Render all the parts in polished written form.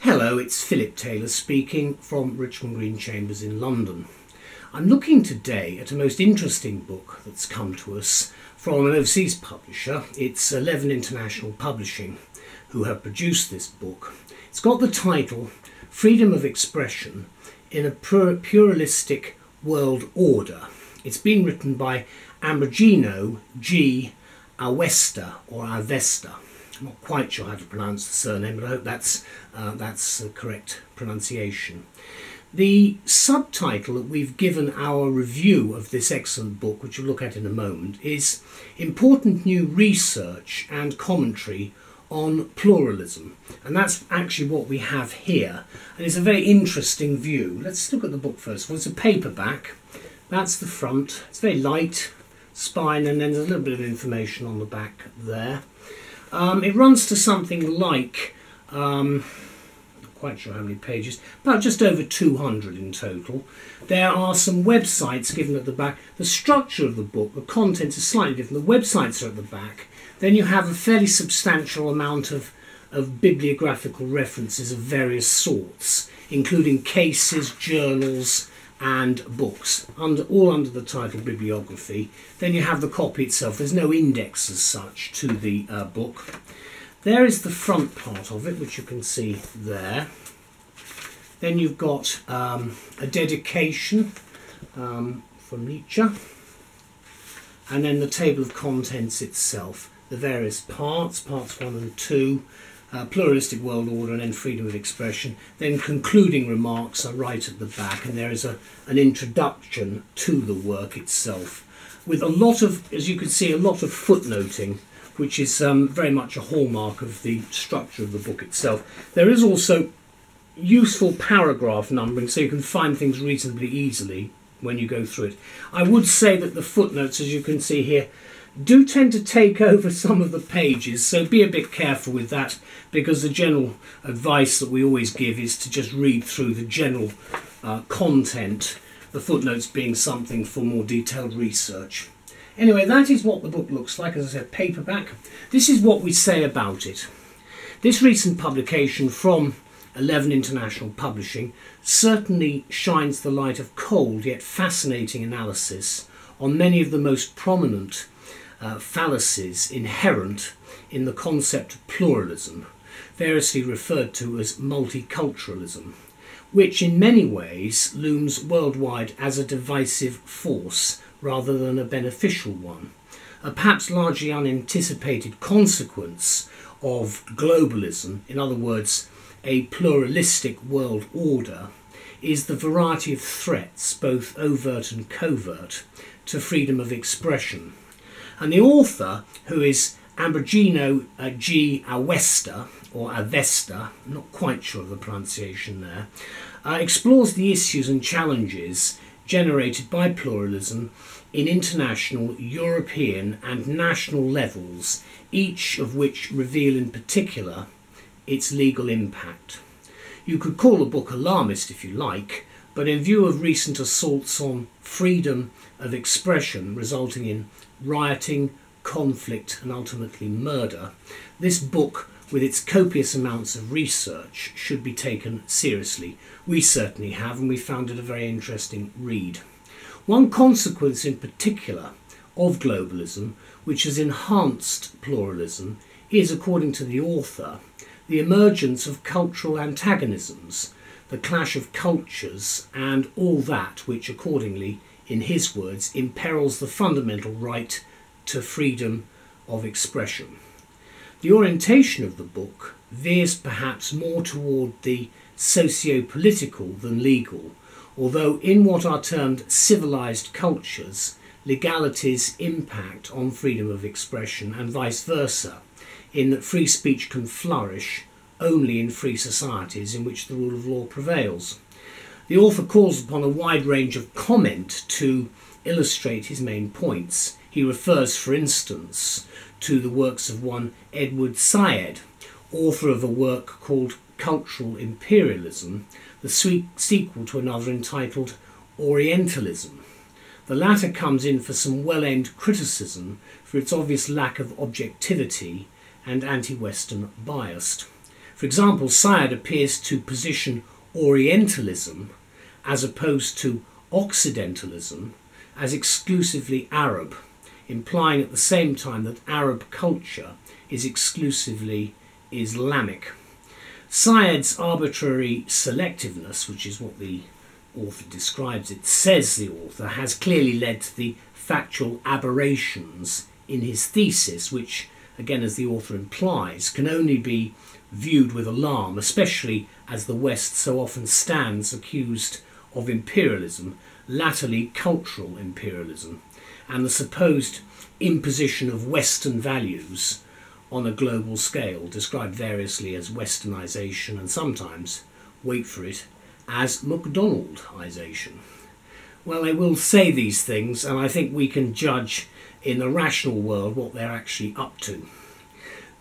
Hello, it's Philip Taylor speaking from Richmond Green Chambers in London. I'm looking today at a most interesting book that's come to us from an overseas publisher. It's 11 International Publishing who have produced this book. It's got the title Freedom of Expression in a Pluralistic World Order. It's been written by Ambrogino G Awesta or Awesta. I'm not quite sure how to pronounce the surname, but I hope that's the correct pronunciation. The subtitle that we've given our review of this excellent book, which we'll look at in a moment, is Important New Research and Commentary on Pluralism. And that's actually what we have here. And it's a very interesting view. Let's look at the book first of all. It's a paperback. That's the front. It's very light spine, and then there's a little bit of information on the back there. It runs to something like, not quite sure how many pages, about just over 200 in total. There are some websites given at the back. The structure of the book, the content is slightly different. The websites are at the back. Then you have a fairly substantial amount of bibliographical references of various sorts, including cases, journals, and books, all under the title Bibliography. Then you have the copy itself. There's no index as such to the book. There is the front part of it, which you can see there. Then you've got a dedication from Nietzsche, and then the table of contents itself, the various parts 1 and 2, Pluralistic World Order, and then Freedom of Expression. Then concluding remarks are right at the back, and there is an introduction to the work itself, with a lot of, as you can see, a lot of footnoting, which is very much a hallmark of the structure of the book itself. There is also useful paragraph numbering, so you can find things reasonably easily when you go through it. I would say that the footnotes, as you can see here, do tend to take over some of the pages, so be a bit careful with that, because the general advice that we always give is to just read through the general content, the footnotes being something for more detailed research. Anyway, that is what the book looks like, as I said, paperback. This is what we say about it. This recent publication from 11 International Publishing certainly shines the light of cold yet fascinating analysis on many of the most prominent fallacies inherent in the concept of pluralism, variously referred to as multi-culturalism, which in many ways looms worldwide as a divisive force rather than a beneficial one. A perhaps largely unanticipated consequence of globalism, in other words, a pluralistic world order, is the variety of threats, both overt and covert, to freedom of expression. And the author, who is Ambrogino G Awesta, or Awesta, I'm not quite sure of the pronunciation there, explores the issues and challenges generated by pluralism in international, European and national levels, each of which reveal in particular its legal impact. You could call the book alarmist if you like, but in view of recent assaults on freedom of expression resulting in rioting, conflict and ultimately murder, this book, with its copious amounts of research, should be taken seriously. We certainly have, and we found it a very interesting read. One consequence in particular of globalism, which has enhanced pluralism, is, according to the author, the emergence of cultural antagonisms, the clash of cultures, and all that which accordingly, in his words, imperils the fundamental right to freedom of expression. The orientation of the book veers perhaps more toward the socio-political than legal, although in what are termed civilized cultures, legality's impact on freedom of expression and vice versa, in that free speech can flourish only in free societies in which the rule of law prevails. The author calls upon a wide range of comment to illustrate his main points. He refers, for instance, to the works of one Edward Said, author of a work called Cultural Imperialism, the sequel to another entitled Orientalism. The latter comes in for some well-aimed criticism for its obvious lack of objectivity and anti-Western bias. For example, Syed appears to position Orientalism as opposed to Occidentalism as exclusively Arab, implying at the same time that Arab culture is exclusively Islamic. Syed's arbitrary selectiveness, which is what the author describes it, says the author, has clearly led to the factual aberrations in his thesis, which, again as the author implies, can only be viewed with alarm, especially as the West so often stands accused of imperialism, latterly cultural imperialism, and the supposed imposition of Western values on a global scale, described variously as Westernisation and sometimes, wait for it, as McDonaldisation. Well, they will say these things, and I think we can judge in the rational world what they're actually up to.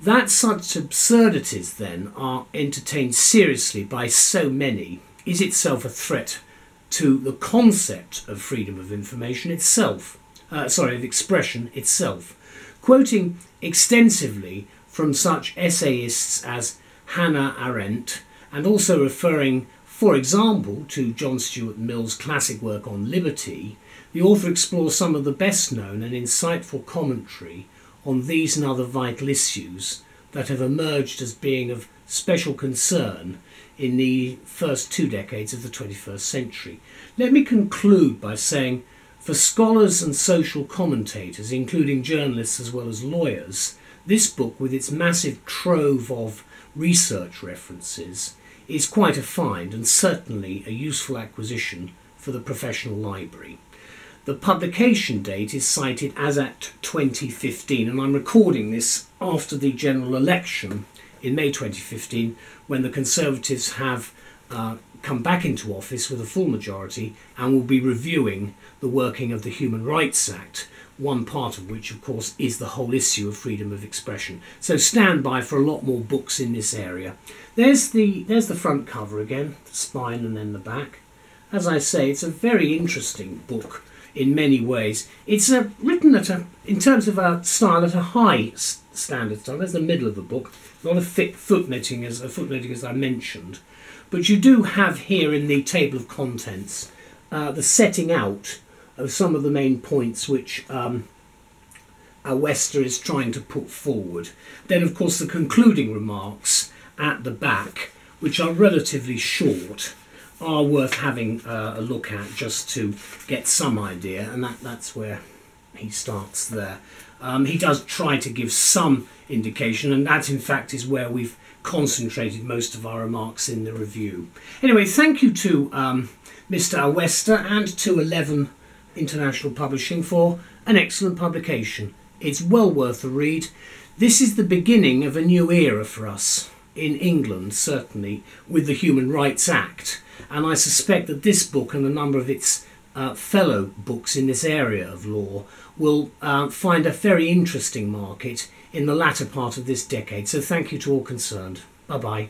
That such absurdities then are entertained seriously by so many is itself a threat to the concept of freedom of information itself, of expression itself. Quoting extensively from such essayists as Hannah Arendt, and also referring, for example, to John Stuart Mill's classic work on liberty, the author explores some of the best known and insightful commentary on these and other vital issues that have emerged as being of special concern in the first 2 decades of the 21st century. Let me conclude by saying, for scholars and social commentators, including journalists as well as lawyers, this book, with its massive trove of research references, is quite a find and certainly a useful acquisition for the professional library. The publication date is cited as at 2015, and I'm recording this after the general election in May 2015, when the Conservatives have come back into office with a full majority and will be reviewing the working of the Human Rights Act, one part of which, of course, is the whole issue of freedom of expression. So stand by for a lot more books in this area. There's the front cover again, the spine and then the back. As I say, it's a very interesting book in many ways. It's written in terms of a style, at a high standard style. There's the middle of the book, not a footnoting as I mentioned. But you do have here in the table of contents the setting out of some of the main points which Awesta is trying to put forward. Then, of course, the concluding remarks at the back, which are relatively short, are worth having a look at just to get some idea, and that's where he starts there. He does try to give some indication, and that in fact is where we've concentrated most of our remarks in the review. Anyway, thank you to Mr. Awesta and to 11 International Publishing for an excellent publication. It's well worth a read. This is the beginning of a new era for us in England, certainly, with the Human Rights Act, and I suspect that this book and a number of its fellow books in this area of law will find a very interesting market in the latter part of this decade. So thank you to all concerned. Bye-bye.